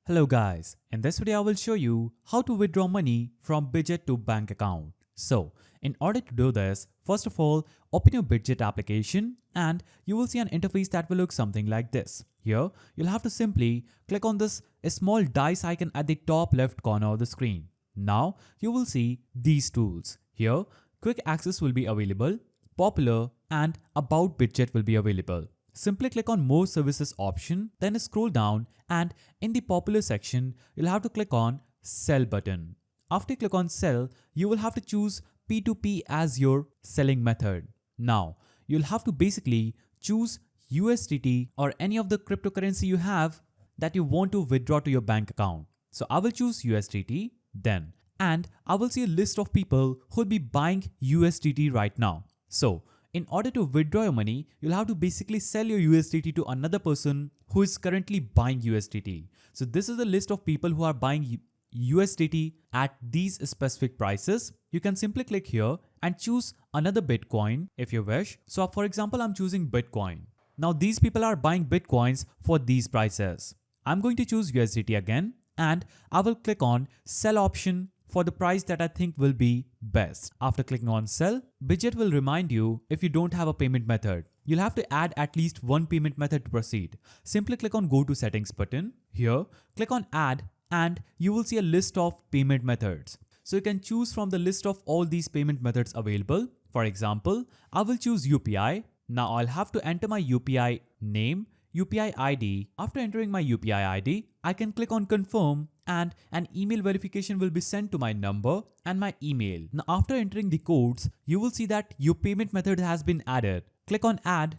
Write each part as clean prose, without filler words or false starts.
Hello guys, in this video I will show you how to withdraw money from Bitget to bank account. So, in order to do this, first of all, open your Bitget application and you will see an interface that will look something like this. Here, you'll have to simply click on this small dice icon at the top left corner of the screen. Now, you will see these tools. Here, quick access will be available, popular and about Bitget will be available. Simply click on More Services option, then scroll down and in the popular section, you'll have to click on Sell button. After you click on Sell, you will have to choose P2P as your selling method. Now, you'll have to basically choose USDT or any of the cryptocurrency you have that you want to withdraw to your bank account. So I will choose USDT then, and I will see a list of people who will be buying USDT right now. So in order to withdraw your money, you'll have to basically sell your USDT to another person who is currently buying USDT. So this is the list of people who are buying USDT at these specific prices. You can simply click here and choose another Bitcoin if you wish. So for example, I'm choosing Bitcoin. Now these people are buying Bitcoins for these prices. I'm going to choose USDT again and I will click on sell option for the price that I think will be best. After clicking on sell, Bitget will remind you if you don't have a payment method. You'll have to add at least one payment method to proceed. Simply click on Go to Settings button. Here, click on Add and you will see a list of payment methods. So you can choose from the list of all these payment methods available. For example, I will choose UPI. Now I'll have to enter my UPI name, UPI ID. After entering my UPI ID, I can click on confirm and an email verification will be sent to my number and my email. Now after entering the codes, you will see that your payment method has been added. Click on add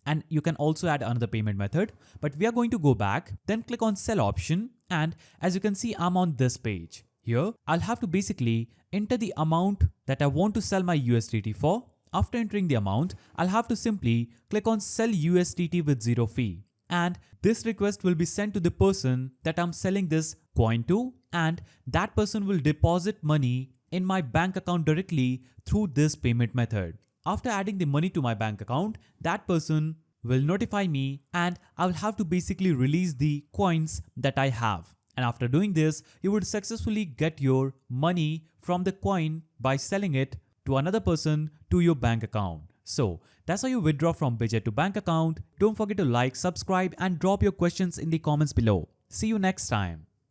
and you can also add another payment method, but we are going to go back, then click on sell option and as you can see I'm on this page. Here I'll have to basically enter the amount that I want to sell my USDT for. After entering the amount, I'll have to simply click on sell USDT with zero fee. And this request will be sent to the person that I'm selling this coin to, and that person will deposit money in my bank account directly through this payment method. After adding the money to my bank account, that person will notify me and I will have to basically release the coins that I have. And after doing this, you would successfully get your money from the coin by selling it to another person to your bank account. So that's how you withdraw from Bitget to bank account. Don't forget to like, subscribe and drop your questions in the comments below. See you next time.